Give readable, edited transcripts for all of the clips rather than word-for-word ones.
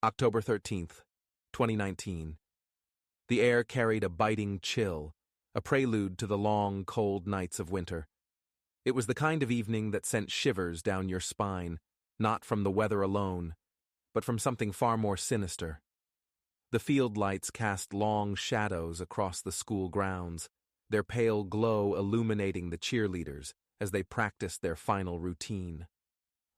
October 13th, 2019. The air carried a biting chill, a prelude to the long, cold nights of winter. It was the kind of evening that sent shivers down your spine, not from the weather alone, but from something far more sinister. The field lights cast long shadows across the school grounds, their pale glow illuminating the cheerleaders as they practiced their final routine.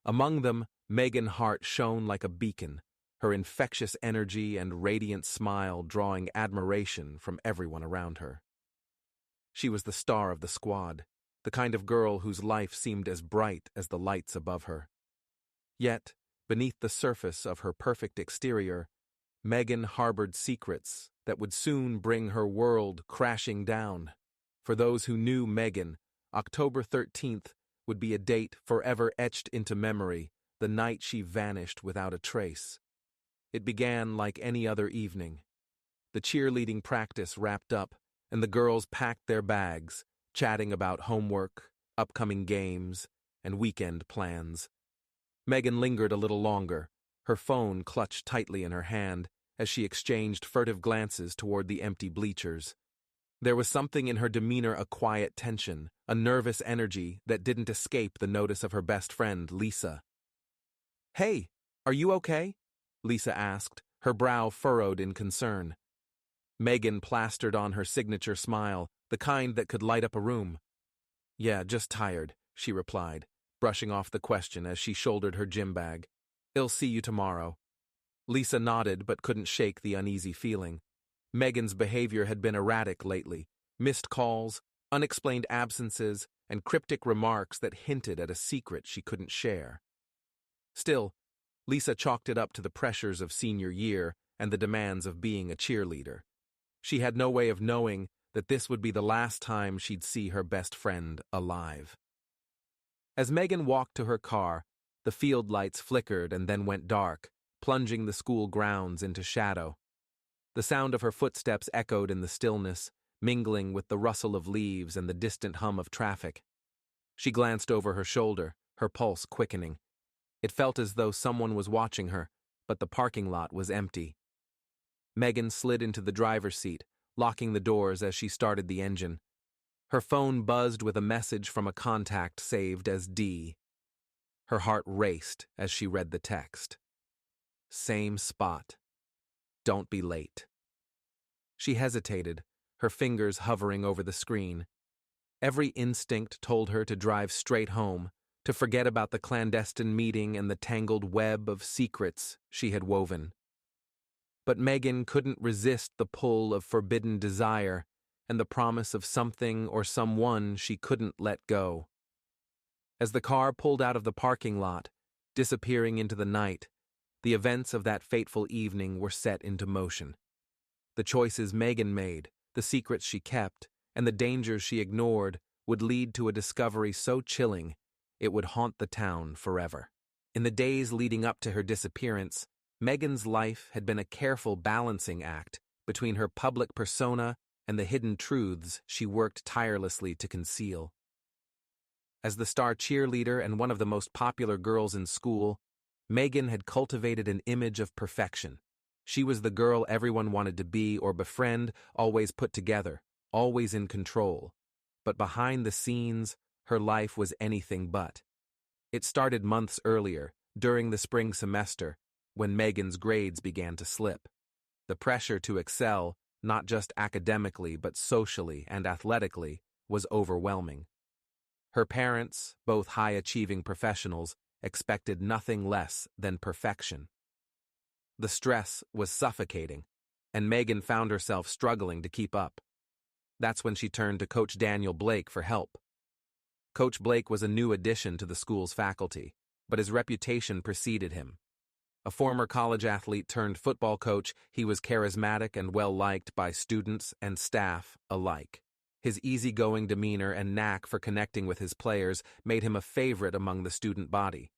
Among them, Megan Hart shone like a beacon, her infectious energy and radiant smile drawing admiration from everyone around her. She was the star of the squad, the kind of girl whose life seemed as bright as the lights above her. Yet, beneath the surface of her perfect exterior, Megan harbored secrets that would soon bring her world crashing down. For those who knew Megan, October 13th would be a date forever etched into memory, the night she vanished without a trace. It began like any other evening. The cheerleading practice wrapped up, and the girls packed their bags, chatting about homework, upcoming games, and weekend plans. Megan lingered a little longer, her phone clutched tightly in her hand as she exchanged furtive glances toward the empty bleachers. There was something in her demeanor, a quiet tension, a nervous energy that didn't escape the notice of her best friend, Lisa. "Hey, are you okay?" Lisa asked, her brow furrowed in concern. Megan plastered on her signature smile, the kind that could light up a room. "Yeah, just tired," she replied, brushing off the question as she shouldered her gym bag. "I'll see you tomorrow." Lisa nodded but couldn't shake the uneasy feeling. Megan's behavior had been erratic lately, missed calls, unexplained absences, and cryptic remarks that hinted at a secret she couldn't share. Still, Lisa chalked it up to the pressures of senior year and the demands of being a cheerleader. She had no way of knowing that this would be the last time she'd see her best friend alive. As Megan walked to her car, the field lights flickered and then went dark, plunging the school grounds into shadow. The sound of her footsteps echoed in the stillness, mingling with the rustle of leaves and the distant hum of traffic. She glanced over her shoulder, her pulse quickening. It felt as though someone was watching her, but the parking lot was empty. Megan slid into the driver's seat, locking the doors as she started the engine. Her phone buzzed with a message from a contact saved as D. Her heart raced as she read the text. "Same spot. Don't be late." She hesitated, her fingers hovering over the screen. Every instinct told her to drive straight home, to forget about the clandestine meeting and the tangled web of secrets she had woven. But Megan couldn't resist the pull of forbidden desire and the promise of something or someone she couldn't let go. As the car pulled out of the parking lot, disappearing into the night, the events of that fateful evening were set into motion. The choices Megan made, the secrets she kept, and the dangers she ignored would lead to a discovery so chilling it would haunt the town forever. In the days leading up to her disappearance, Megan's life had been a careful balancing act between her public persona and the hidden truths she worked tirelessly to conceal. As the star cheerleader and one of the most popular girls in school, Megan had cultivated an image of perfection. She was the girl everyone wanted to be or befriend, always put together, always in control. But behind the scenes, her life was anything but. It started months earlier, during the spring semester, when Megan's grades began to slip. The pressure to excel, not just academically but socially and athletically, was overwhelming. Her parents, both high-achieving professionals, expected nothing less than perfection. The stress was suffocating, and Megan found herself struggling to keep up. That's when she turned to Coach Daniel Blake for help. Coach Blake was a new addition to the school's faculty, but his reputation preceded him. A former college athlete turned football coach, he was charismatic and well-liked by students and staff alike. His easygoing demeanor and knack for connecting with his players made him a favorite among the student body.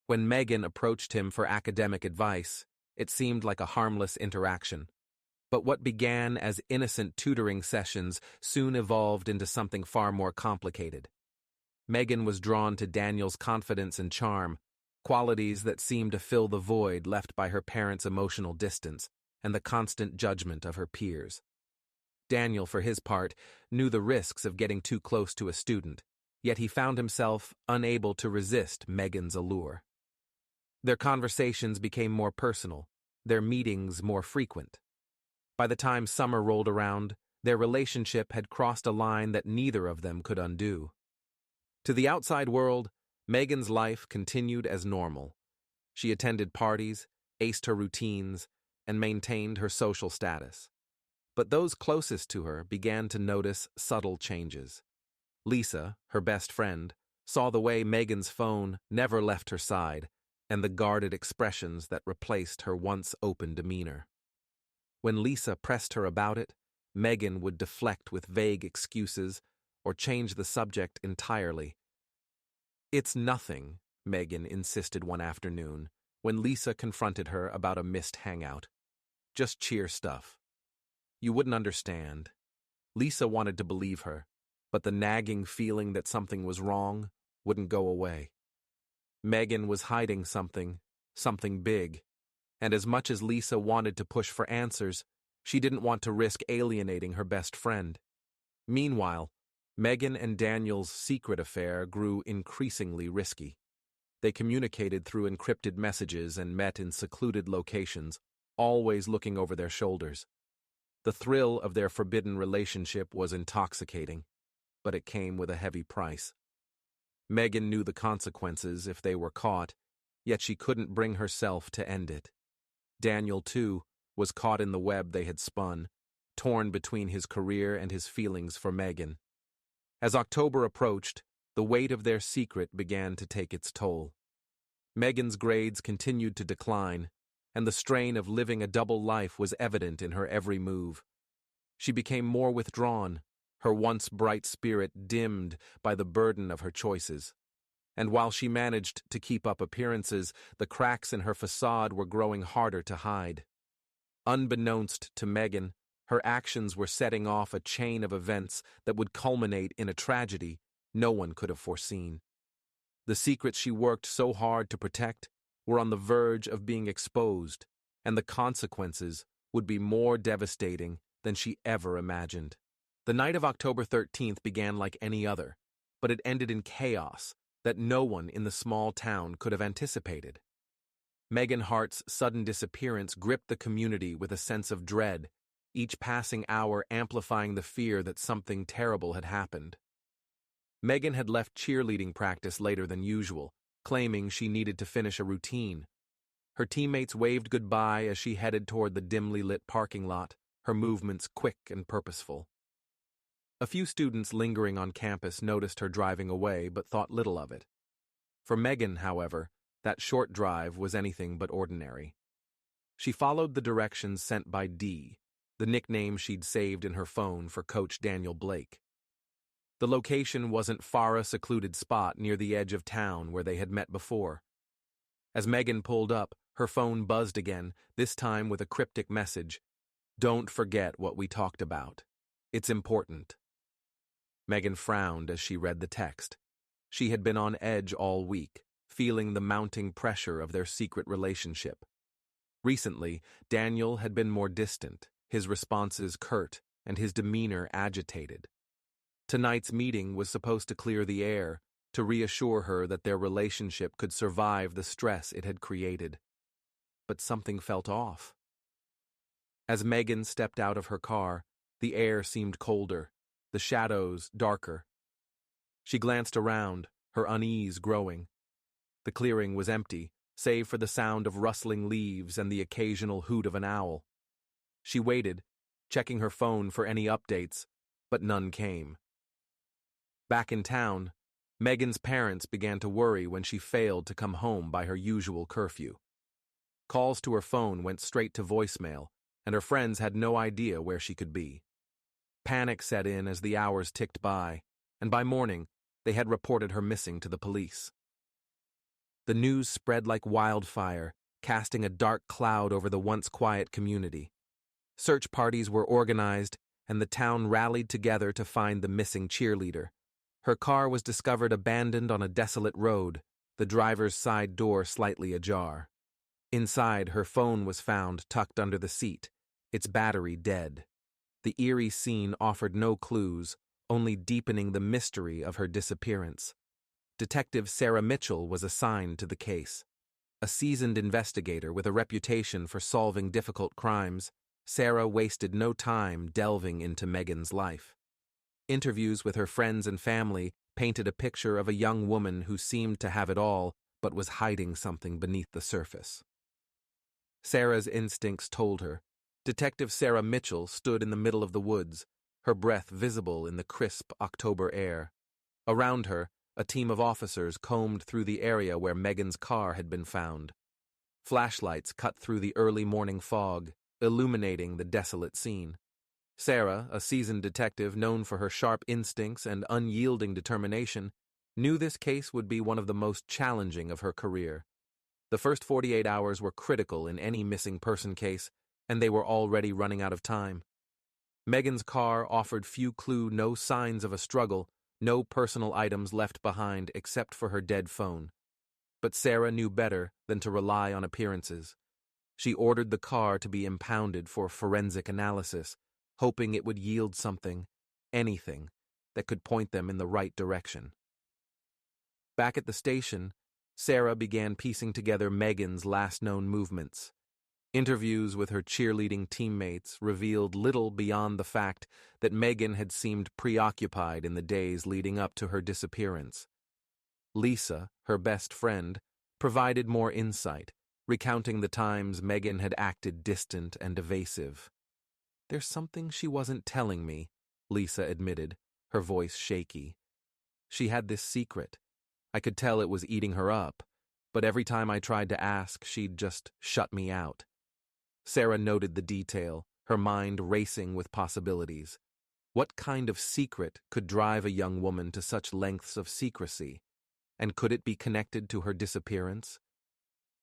When Megan approached him for academic advice, it seemed like a harmless interaction. But what began as innocent tutoring sessions soon evolved into something far more complicated. Megan was drawn to Daniel's confidence and charm, qualities that seemed to fill the void left by her parents' emotional distance and the constant judgment of her peers. Daniel, for his part, knew the risks of getting too close to a student, yet he found himself unable to resist Megan's allure. Their conversations became more personal, their meetings more frequent. By the time summer rolled around, their relationship had crossed a line that neither of them could undo. To the outside world, Megan's life continued as normal. She attended parties, aced her routines, and maintained her social status. But those closest to her began to notice subtle changes. Lisa, her best friend, saw the way Megan's phone never left her side and the guarded expressions that replaced her once open demeanor. When Lisa pressed her about it, Megan would deflect with vague excuses or change the subject entirely. "It's nothing," Megan insisted one afternoon when Lisa confronted her about a missed hangout. "Just cheer stuff. You wouldn't understand." Lisa wanted to believe her, but the nagging feeling that something was wrong wouldn't go away. Megan was hiding something big, and as much as Lisa wanted to push for answers, she didn't want to risk alienating her best friend. Meanwhile, Megan and Daniel's secret affair grew increasingly risky. They communicated through encrypted messages and met in secluded locations, always looking over their shoulders. The thrill of their forbidden relationship was intoxicating, but it came with a heavy price. Megan knew the consequences if they were caught, yet she couldn't bring herself to end it. Daniel, too, was caught in the web they had spun, torn between his career and his feelings for Megan. As October approached, the weight of their secret began to take its toll. Megan's grades continued to decline, and the strain of living a double life was evident in her every move. She became more withdrawn, her once bright spirit dimmed by the burden of her choices. And while she managed to keep up appearances, the cracks in her facade were growing harder to hide. Unbeknownst to Megan, her actions were setting off a chain of events that would culminate in a tragedy no one could have foreseen. The secrets she worked so hard to protect were on the verge of being exposed, and the consequences would be more devastating than she ever imagined. The night of October 13th began like any other, but it ended in chaos that no one in the small town could have anticipated. Megan Hart's sudden disappearance gripped the community with a sense of dread, each passing hour amplifying the fear that something terrible had happened. Megan had left cheerleading practice later than usual, claiming she needed to finish a routine. Her teammates waved goodbye as she headed toward the dimly lit parking lot, her movements quick and purposeful. A few students lingering on campus noticed her driving away but thought little of it. For Megan, however, that short drive was anything but ordinary. She followed the directions sent by D, the nickname she'd saved in her phone for Coach Daniel Blake. The location wasn't far a secluded spot near the edge of town where they had met before. As Megan pulled up, her phone buzzed again, this time with a cryptic message. "Don't forget what we talked about. It's important." Megan frowned as she read the text. She had been on edge all week, feeling the mounting pressure of their secret relationship. Recently, Daniel had been more distant, his responses curt, and his demeanor agitated. Tonight's meeting was supposed to clear the air, to reassure her that their relationship could survive the stress it had created. But something felt off. As Megan stepped out of her car, the air seemed colder, the shadows darker. She glanced around, her unease growing. The clearing was empty, save for the sound of rustling leaves and the occasional hoot of an owl. She waited, checking her phone for any updates, but none came. Back in town, Megan's parents began to worry when she failed to come home by her usual curfew. Calls to her phone went straight to voicemail, and her friends had no idea where she could be. Panic set in as the hours ticked by, and by morning, they had reported her missing to the police. The news spread like wildfire, casting a dark cloud over the once quiet community. Search parties were organized, and the town rallied together to find the missing cheerleader. Her car was discovered abandoned on a desolate road, the driver's side door slightly ajar. Inside, her phone was found tucked under the seat, its battery dead. The eerie scene offered no clues, only deepening the mystery of her disappearance. Detective Sarah Mitchell was assigned to the case. A seasoned investigator with a reputation for solving difficult crimes, Sarah wasted no time delving into Megan's life. Interviews with her friends and family painted a picture of a young woman who seemed to have it all but was hiding something beneath the surface. Sarah's instincts told her. Detective Sarah Mitchell stood in the middle of the woods, her breath visible in the crisp October air. Around her, a team of officers combed through the area where Megan's car had been found. Flashlights cut through the early morning fog, illuminating the desolate scene. Sarah, a seasoned detective known for her sharp instincts and unyielding determination, knew this case would be one of the most challenging of her career. The first 48 hours were critical in any missing person case, and they were already running out of time. Megan's car offered few clues, no signs of a struggle, no personal items left behind except for her dead phone. But Sarah knew better than to rely on appearances. She ordered the car to be impounded for forensic analysis, hoping it would yield something, anything, that could point them in the right direction. Back at the station, Sarah began piecing together Megan's last known movements. Interviews with her cheerleading teammates revealed little beyond the fact that Megan had seemed preoccupied in the days leading up to her disappearance. Lisa, her best friend, provided more insight, recounting the times Megan had acted distant and evasive. "There's something she wasn't telling me," Lisa admitted, her voice shaky. "She had this secret. I could tell it was eating her up, but every time I tried to ask, she'd just shut me out." Sarah noted the detail, her mind racing with possibilities. What kind of secret could drive a young woman to such lengths of secrecy? And could it be connected to her disappearance?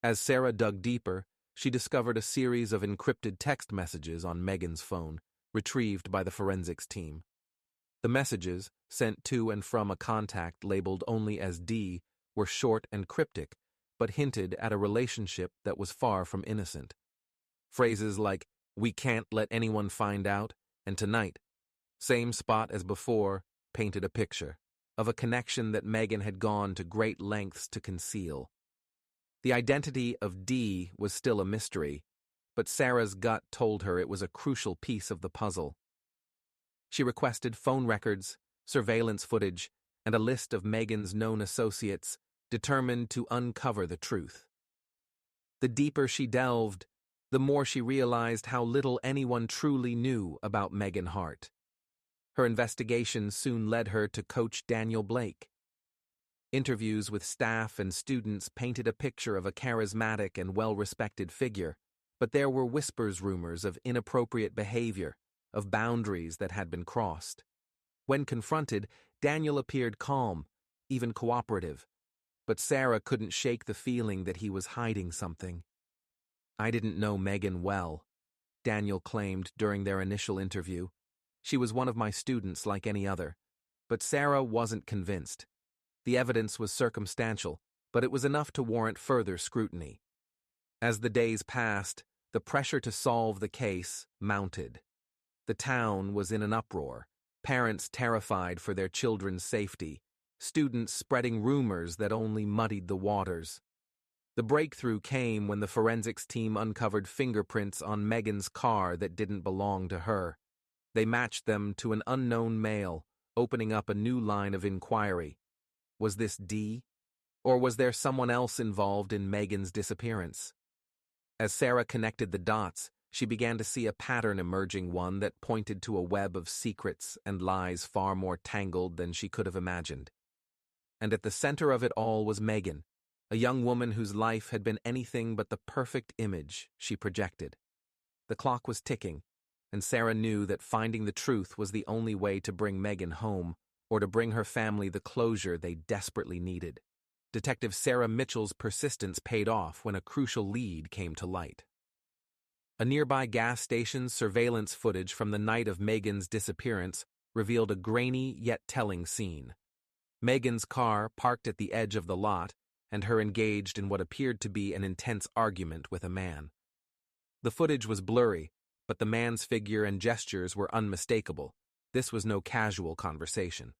As Sarah dug deeper, she discovered a series of encrypted text messages on Megan's phone, retrieved by the forensics team. The messages, sent to and from a contact labeled only as D, were short and cryptic, but hinted at a relationship that was far from innocent. Phrases like, "We can't let anyone find out," and "tonight," same spot as before, painted a picture of a connection that Megan had gone to great lengths to conceal. The identity of D was still a mystery, but Sarah's gut told her it was a crucial piece of the puzzle. She requested phone records, surveillance footage, and a list of Megan's known associates, determined to uncover the truth. The deeper she delved, the more she realized how little anyone truly knew about Megan Hart. Her investigation soon led her to Coach Daniel Blake. Interviews with staff and students painted a picture of a charismatic and well-respected figure, but there were rumors of inappropriate behavior, of boundaries that had been crossed. When confronted, Daniel appeared calm, even cooperative, but Sarah couldn't shake the feeling that he was hiding something. "I didn't know Megan well," Daniel claimed during their initial interview. "She was one of my students like any other." But Sarah wasn't convinced. The evidence was circumstantial, but it was enough to warrant further scrutiny. As the days passed, the pressure to solve the case mounted. The town was in an uproar, parents terrified for their children's safety, students spreading rumors that only muddied the waters. The breakthrough came when the forensics team uncovered fingerprints on Megan's car that didn't belong to her. They matched them to an unknown male, opening up a new line of inquiry. Was this D? Or was there someone else involved in Megan's disappearance? As Sarah connected the dots, she began to see a pattern emerging, one that pointed to a web of secrets and lies far more tangled than she could have imagined. And at the center of it all was Megan, a young woman whose life had been anything but the perfect image she projected. The clock was ticking, and Sarah knew that finding the truth was the only way to bring Megan home, or to bring her family the closure they desperately needed. Detective Sarah Mitchell's persistence paid off when a crucial lead came to light. A nearby gas station's surveillance footage from the night of Megan's disappearance revealed a grainy yet telling scene. Megan's car parked at the edge of the lot, and her engaged in what appeared to be an intense argument with a man. The footage was blurry, but the man's figure and gestures were unmistakable. This was no casual conversation.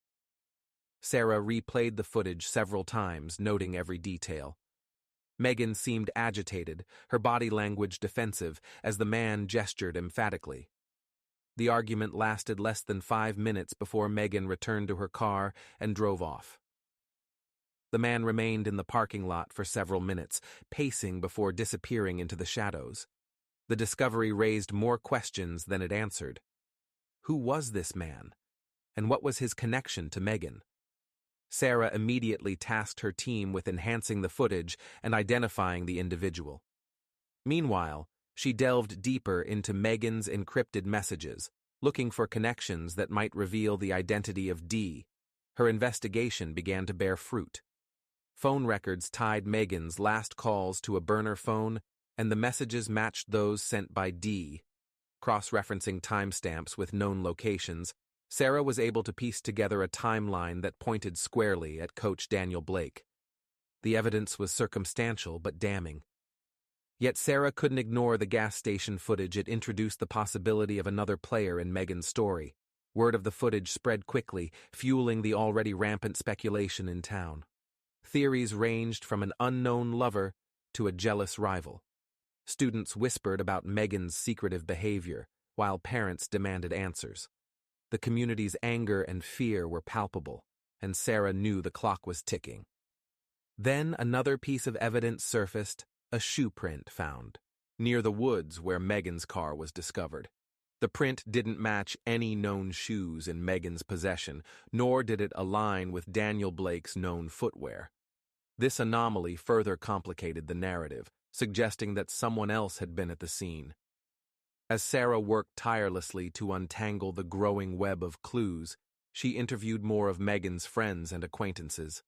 Sarah replayed the footage several times, noting every detail. Megan seemed agitated, her body language defensive, as the man gestured emphatically. The argument lasted less than 5 minutes before Megan returned to her car and drove off. The man remained in the parking lot for several minutes, pacing before disappearing into the shadows. The discovery raised more questions than it answered. Who was this man? And what was his connection to Megan? Sarah immediately tasked her team with enhancing the footage and identifying the individual. Meanwhile, she delved deeper into Megan's encrypted messages, looking for connections that might reveal the identity of D. Her investigation began to bear fruit. Phone records tied Megan's last calls to a burner phone, and the messages matched those sent by D. Cross-referencing timestamps with known locations, Sarah was able to piece together a timeline that pointed squarely at Coach Daniel Blake. The evidence was circumstantial but damning. Yet Sarah couldn't ignore the gas station footage. It introduced the possibility of another player in Megan's story. Word of the footage spread quickly, fueling the already rampant speculation in town. Theories ranged from an unknown lover to a jealous rival. Students whispered about Megan's secretive behavior, while parents demanded answers. The community's anger and fear were palpable, and Sarah knew the clock was ticking. Then another piece of evidence surfaced, a shoe print found, near the woods where Megan's car was discovered. The print didn't match any known shoes in Megan's possession, nor did it align with Daniel Blake's known footwear. This anomaly further complicated the narrative, suggesting that someone else had been at the scene. As Sarah worked tirelessly to untangle the growing web of clues, she interviewed more of Megan's friends and acquaintances.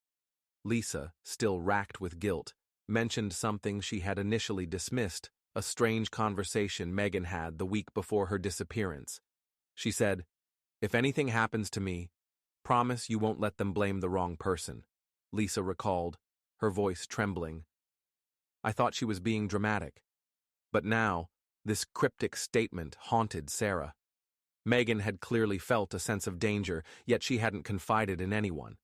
Lisa, still racked with guilt, mentioned something she had initially dismissed, a strange conversation Megan had the week before her disappearance. She said, "If anything happens to me, promise you won't let them blame the wrong person," Lisa recalled, her voice trembling. I thought she was being dramatic. But now, this cryptic statement haunted Sarah. Megan had clearly felt a sense of danger, yet she hadn't confided in anyone.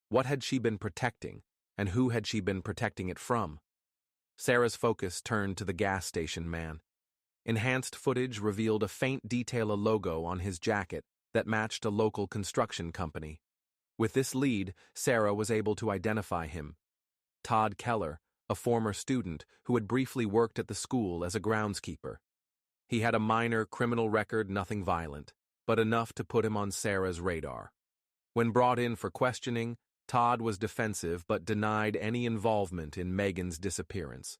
What had she been protecting, and who had she been protecting it from? Sarah's focus turned to the gas station man. Enhanced footage revealed a faint detail, a logo on his jacket that matched a local construction company. With this lead, Sarah was able to identify him. Todd Keller, a former student who had briefly worked at the school as a groundskeeper. He had a minor criminal record, nothing violent, but enough to put him on Sarah's radar. When brought in for questioning, Todd was defensive but denied any involvement in Megan's disappearance.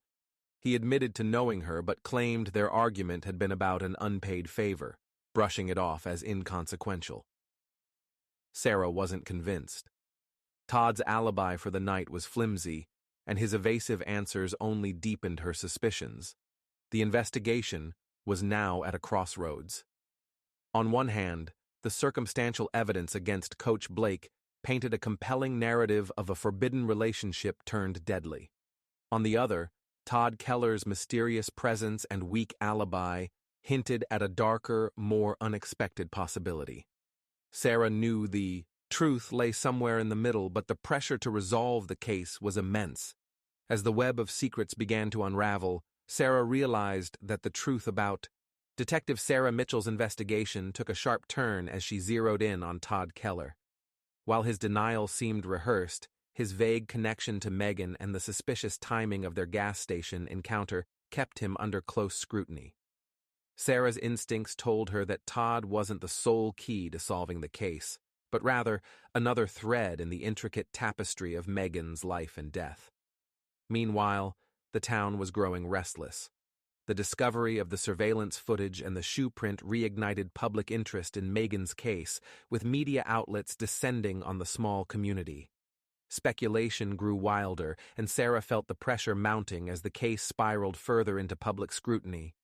He admitted to knowing her but claimed their argument had been about an unpaid favor, brushing it off as inconsequential. Sarah wasn't convinced. Todd's alibi for the night was flimsy, and his evasive answers only deepened her suspicions. The investigation was now at a crossroads. On one hand, the circumstantial evidence against Coach Blake painted a compelling narrative of a forbidden relationship turned deadly. On the other, Todd Keller's mysterious presence and weak alibi hinted at a darker, more unexpected possibility. Sarah knew the truth lay somewhere in the middle, but the pressure to resolve the case was immense. As the web of secrets began to unravel, Sarah realized that the truth about Detective Sarah Mitchell's investigation took a sharp turn as she zeroed in on Todd Keller. While his denial seemed rehearsed, his vague connection to Megan and the suspicious timing of their gas station encounter kept him under close scrutiny. Sarah's instincts told her that Todd wasn't the sole key to solving the case, but rather another thread in the intricate tapestry of Megan's life and death. Meanwhile, the town was growing restless. The discovery of the surveillance footage and the shoe print reignited public interest in Megan's case, with media outlets descending on the small community. Speculation grew wilder, and Sarah felt the pressure mounting as the case spiraled further into public scrutiny.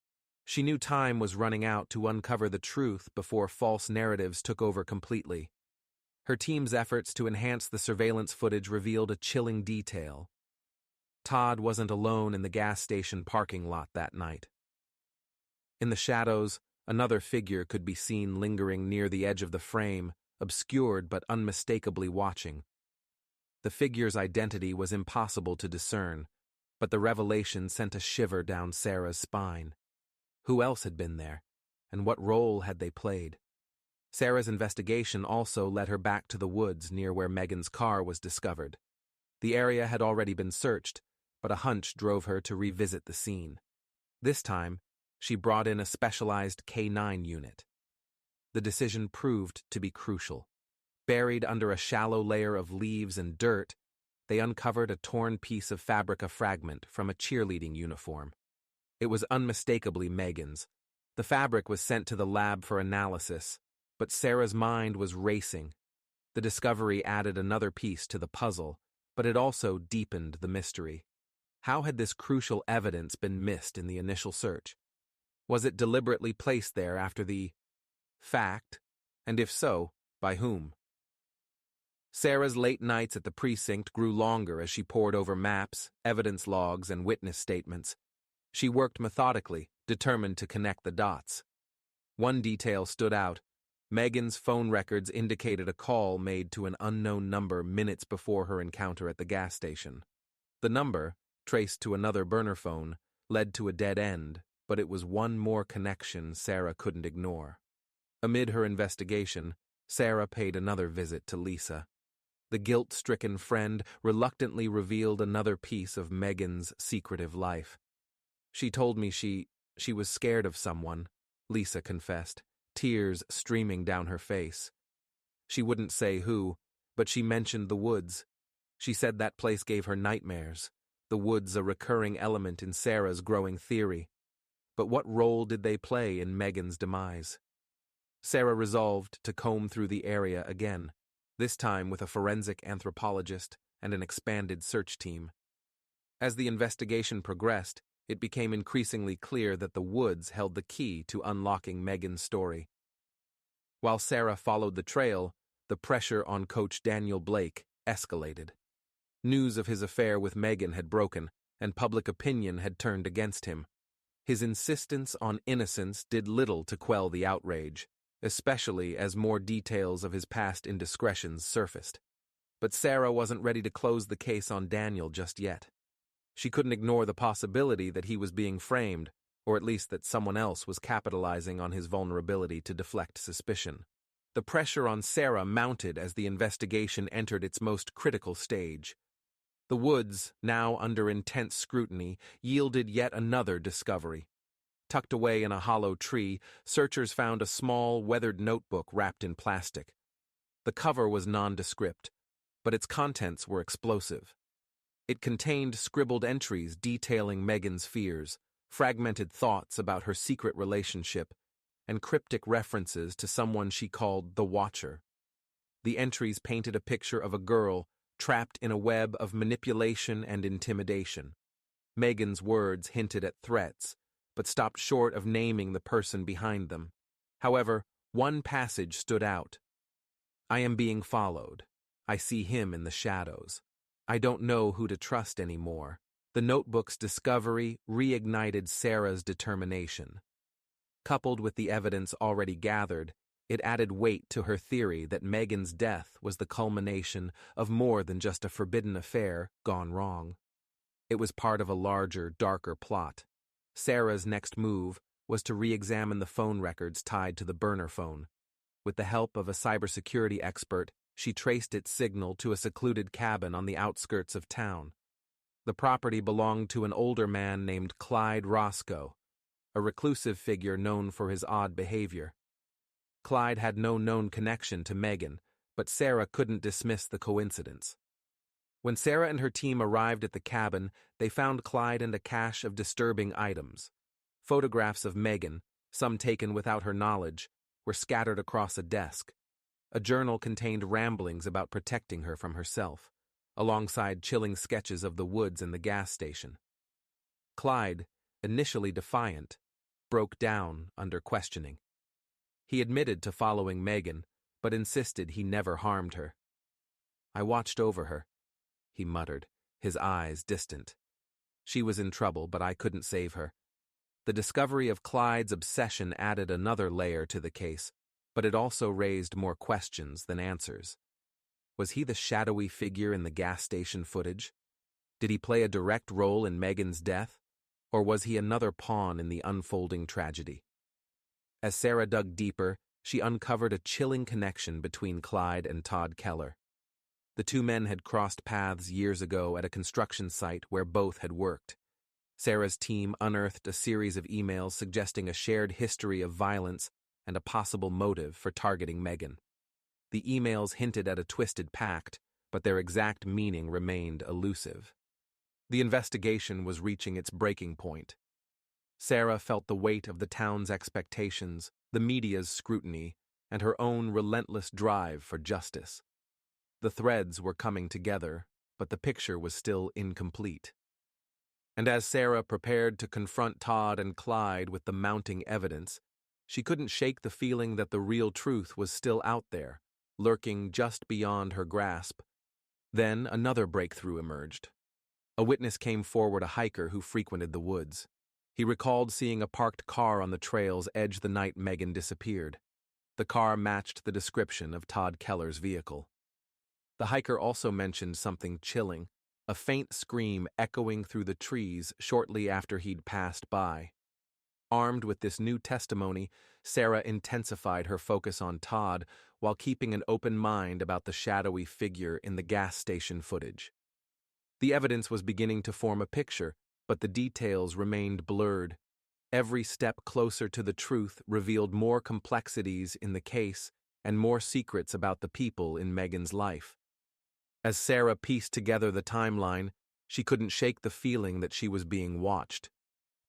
She knew time was running out to uncover the truth before false narratives took over completely. Her team's efforts to enhance the surveillance footage revealed a chilling detail. Todd wasn't alone in the gas station parking lot that night. In the shadows, another figure could be seen lingering near the edge of the frame, obscured but unmistakably watching. The figure's identity was impossible to discern, but the revelation sent a shiver down Sarah's spine. Who else had been there, and what role had they played? Sarah's investigation also led her back to the woods near where Megan's car was discovered. The area had already been searched, but a hunch drove her to revisit the scene. This time, she brought in a specialized K9 unit. The decision proved to be crucial. Buried under a shallow layer of leaves and dirt, they uncovered a torn piece of fabrica fragment from a cheerleading uniform. It was unmistakably Megan's. The fabric was sent to the lab for analysis, but Sarah's mind was racing. The discovery added another piece to the puzzle, but it also deepened the mystery. How had this crucial evidence been missed in the initial search? Was it deliberately placed there after the fact? And if so, by whom? Sarah's late nights at the precinct grew longer as she pored over maps, evidence logs, and witness statements. She worked methodically, determined to connect the dots. One detail stood out. Megan's phone records indicated a call made to an unknown number minutes before her encounter at the gas station. The number, traced to another burner phone, led to a dead end, but it was one more connection Sarah couldn't ignore. Amid her investigation, Sarah paid another visit to Lisa. The guilt-stricken friend reluctantly revealed another piece of Megan's secretive life. She told me she was scared of someone, Lisa confessed, tears streaming down her face. She wouldn't say who, but she mentioned the woods. She said that place gave her nightmares, the woods a recurring element in Sarah's growing theory. But what role did they play in Megan's demise? Sarah resolved to comb through the area again, this time with a forensic anthropologist and an expanded search team. As the investigation progressed, it became increasingly clear that the woods held the key to unlocking Megan's story. While Sarah followed the trail, the pressure on Coach Daniel Blake escalated. News of his affair with Megan had broken, and public opinion had turned against him. His insistence on innocence did little to quell the outrage, especially as more details of his past indiscretions surfaced. But Sarah wasn't ready to close the case on Daniel just yet. She couldn't ignore the possibility that he was being framed, or at least that someone else was capitalizing on his vulnerability to deflect suspicion. The pressure on Sarah mounted as the investigation entered its most critical stage. The woods, now under intense scrutiny, yielded yet another discovery. Tucked away in a hollow tree, searchers found a small, weathered notebook wrapped in plastic. The cover was nondescript, but its contents were explosive. It contained scribbled entries detailing Megan's fears, fragmented thoughts about her secret relationship, and cryptic references to someone she called the Watcher. The entries painted a picture of a girl trapped in a web of manipulation and intimidation. Megan's words hinted at threats, but stopped short of naming the person behind them. However, one passage stood out. "I am being followed. I see him in the shadows. I don't know who to trust anymore." The notebook's discovery reignited Sarah's determination. Coupled with the evidence already gathered, it added weight to her theory that Megan's death was the culmination of more than just a forbidden affair gone wrong. It was part of a larger, darker plot. Sarah's next move was to re-examine the phone records tied to the burner phone. With the help of a cybersecurity expert, she traced its signal to a secluded cabin on the outskirts of town. The property belonged to an older man named Clyde Roscoe, a reclusive figure known for his odd behavior. Clyde had no known connection to Megan, but Sarah couldn't dismiss the coincidence. When Sarah and her team arrived at the cabin, they found Clyde and a cache of disturbing items. Photographs of Megan, some taken without her knowledge, were scattered across a desk. A journal contained ramblings about protecting her from herself, alongside chilling sketches of the woods and the gas station. Clyde, initially defiant, broke down under questioning. He admitted to following Megan, but insisted he never harmed her. "I watched over her," he muttered, his eyes distant. She was in trouble, but I couldn't save her. The discovery of Clyde's obsession added another layer to the case, but it also raised more questions than answers. Was he the shadowy figure in the gas station footage? Did he play a direct role in Megan's death? Or was he another pawn in the unfolding tragedy? As Sarah dug deeper, she uncovered a chilling connection between Clyde and Todd Keller. The two men had crossed paths years ago at a construction site where both had worked. Sarah's team unearthed a series of emails suggesting a shared history of violence and a possible motive for targeting Megan. The emails hinted at a twisted pact, but their exact meaning remained elusive. The investigation was reaching its breaking point. Sarah felt the weight of the town's expectations, the media's scrutiny, and her own relentless drive for justice. The threads were coming together, but the picture was still incomplete. And as Sarah prepared to confront Todd and Clyde with the mounting evidence, she couldn't shake the feeling that the real truth was still out there, lurking just beyond her grasp. Then another breakthrough emerged. A witness came forward, a hiker who frequented the woods. He recalled seeing a parked car on the trail's edge the night Megan disappeared. The car matched the description of Todd Keller's vehicle. The hiker also mentioned something chilling, a faint scream echoing through the trees shortly after he'd passed by. Armed with this new testimony, Sarah intensified her focus on Todd while keeping an open mind about the shadowy figure in the gas station footage. The evidence was beginning to form a picture, but the details remained blurred. Every step closer to the truth revealed more complexities in the case and more secrets about the people in Megan's life. As Sarah pieced together the timeline, she couldn't shake the feeling that she was being watched.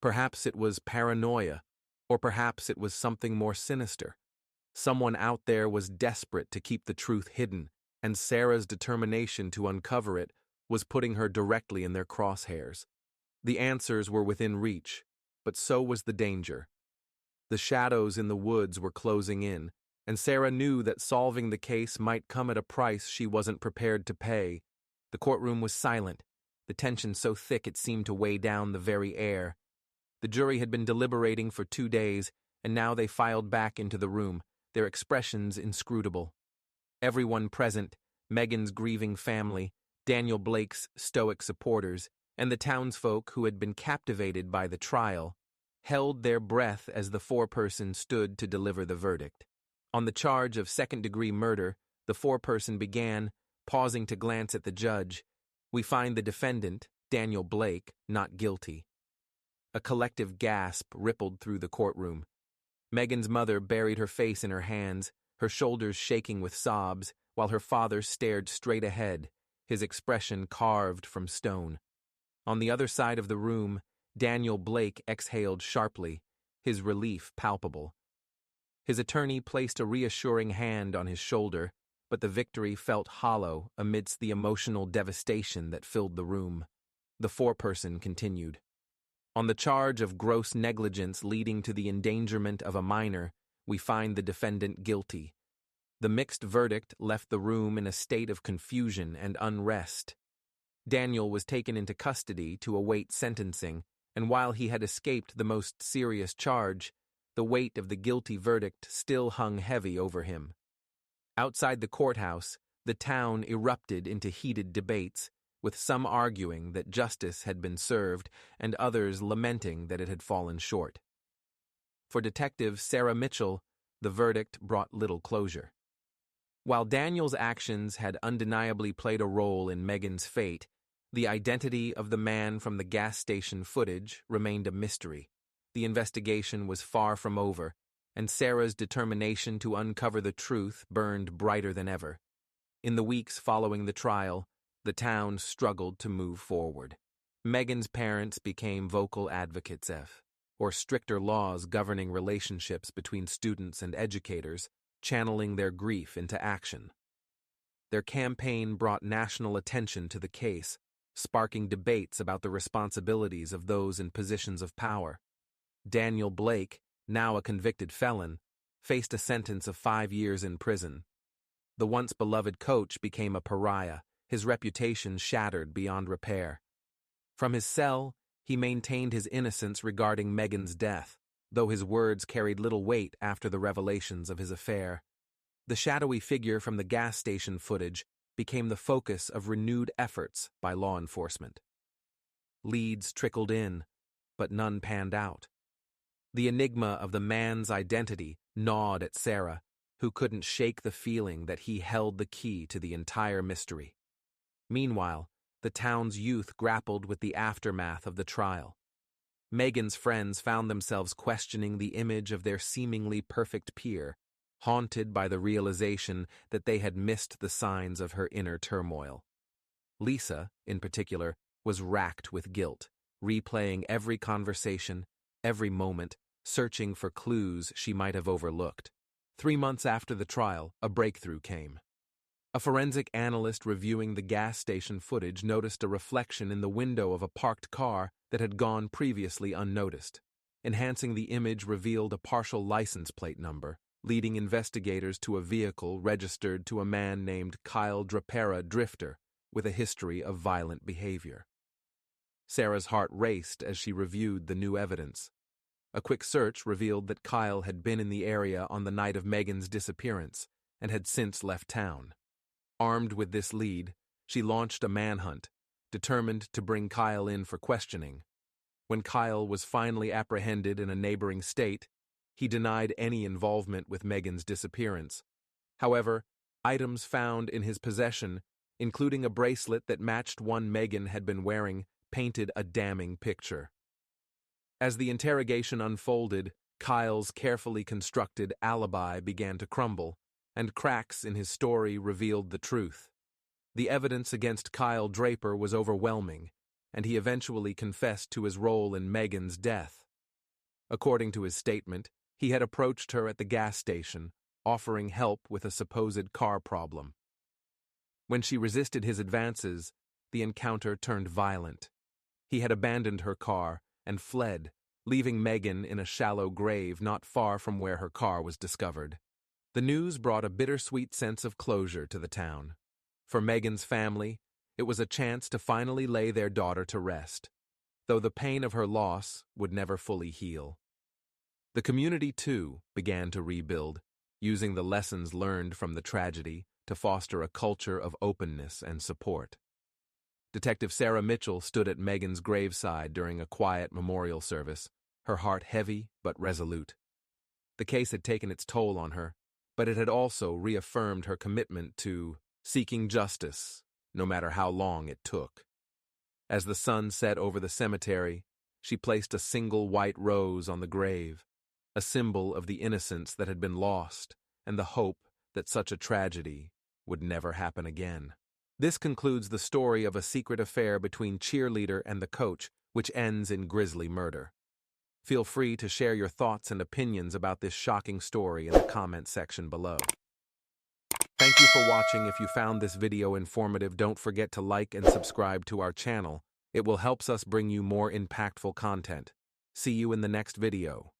Perhaps it was paranoia, or perhaps it was something more sinister. Someone out there was desperate to keep the truth hidden, and Sarah's determination to uncover it was putting her directly in their crosshairs. The answers were within reach, but so was the danger. The shadows in the woods were closing in, and Sarah knew that solving the case might come at a price she wasn't prepared to pay. The courtroom was silent, the tension so thick it seemed to weigh down the very air. The jury had been deliberating for 2 days, and now they filed back into the room, their expressions inscrutable. Everyone present, Megan's grieving family, Daniel Blake's stoic supporters, and the townsfolk who had been captivated by the trial, held their breath as the foreperson stood to deliver the verdict. On the charge of second-degree murder, the foreperson began, pausing to glance at the judge. We find the defendant, Daniel Blake, not guilty. A collective gasp rippled through the courtroom. Megan's mother buried her face in her hands, her shoulders shaking with sobs, while her father stared straight ahead, his expression carved from stone. On the other side of the room, Daniel Blake exhaled sharply, his relief palpable. His attorney placed a reassuring hand on his shoulder, but the victory felt hollow amidst the emotional devastation that filled the room. The foreperson continued. On the charge of gross negligence leading to the endangerment of a minor, we find the defendant guilty. The mixed verdict left the room in a state of confusion and unrest. Daniel was taken into custody to await sentencing, and while he had escaped the most serious charge, the weight of the guilty verdict still hung heavy over him. Outside the courthouse, the town erupted into heated debates, with some arguing that justice had been served and others lamenting that it had fallen short. For Detective Sarah Mitchell, the verdict brought little closure. While Daniel's actions had undeniably played a role in Megan's fate, the identity of the man from the gas station footage remained a mystery. The investigation was far from over, and Sarah's determination to uncover the truth burned brighter than ever. In the weeks following the trial, the town struggled to move forward. Megan's parents became vocal advocates for stricter laws governing relationships between students and educators, channeling their grief into action. Their campaign brought national attention to the case, sparking debates about the responsibilities of those in positions of power. Daniel Blake, now a convicted felon, faced a sentence of 5 years in prison. The once beloved coach became a pariah, his reputation shattered beyond repair. From his cell, He maintained his innocence regarding Megan's death, though his words carried little weight after the revelations of his affair. The shadowy figure from the gas station footage became the focus of renewed efforts by law enforcement. Leads trickled in, but none panned out. The enigma of the man's identity gnawed at Sarah, who couldn't shake the feeling that he held the key to the entire mystery. Meanwhile, the town's youth grappled with the aftermath of the trial. Megan's friends found themselves questioning the image of their seemingly perfect peer, haunted by the realization that they had missed the signs of her inner turmoil. Lisa, in particular, was racked with guilt, replaying every conversation, every moment, searching for clues she might have overlooked. 3 months after the trial, a breakthrough came. A forensic analyst reviewing the gas station footage noticed a reflection in the window of a parked car that had gone previously unnoticed. Enhancing the image revealed a partial license plate number, leading investigators to a vehicle registered to a man named Kyle Drapera Drifter, with a history of violent behavior. Sarah's heart raced as she reviewed the new evidence. A quick search revealed that Kyle had been in the area on the night of Megan's disappearance and had since left town. Armed with this lead, she launched a manhunt, determined to bring Kyle in for questioning. When Kyle was finally apprehended in a neighboring state, he denied any involvement with Megan's disappearance. However, items found in his possession, including a bracelet that matched one Megan had been wearing, painted a damning picture. As the interrogation unfolded, Kyle's carefully constructed alibi began to crumble, and cracks in his story revealed the truth. The evidence against Kyle Draper was overwhelming, and he eventually confessed to his role in Megan's death. According to his statement, he had approached her at the gas station, offering help with a supposed car problem. When she resisted his advances, the encounter turned violent. He had abandoned her car and fled, leaving Megan in a shallow grave not far from where her car was discovered. The news brought a bittersweet sense of closure to the town. For Megan's family, it was a chance to finally lay their daughter to rest, though the pain of her loss would never fully heal. The community, too, began to rebuild, using the lessons learned from the tragedy to foster a culture of openness and support. Detective Sarah Mitchell stood at Megan's graveside during a quiet memorial service, her heart heavy but resolute. The case had taken its toll on her, but it had also reaffirmed her commitment to seeking justice, no matter how long it took. As the sun set over the cemetery, she placed a single white rose on the grave, a symbol of the innocence that had been lost and the hope that such a tragedy would never happen again. This concludes the story of a secret affair between Cheerleader and the coach, which ends in grisly murder. Feel free to share your thoughts and opinions about this shocking story in the comment section below. Thank you for watching. If you found this video informative, don't forget to like and subscribe to our channel. It will help us bring you more impactful content. See you in the next video.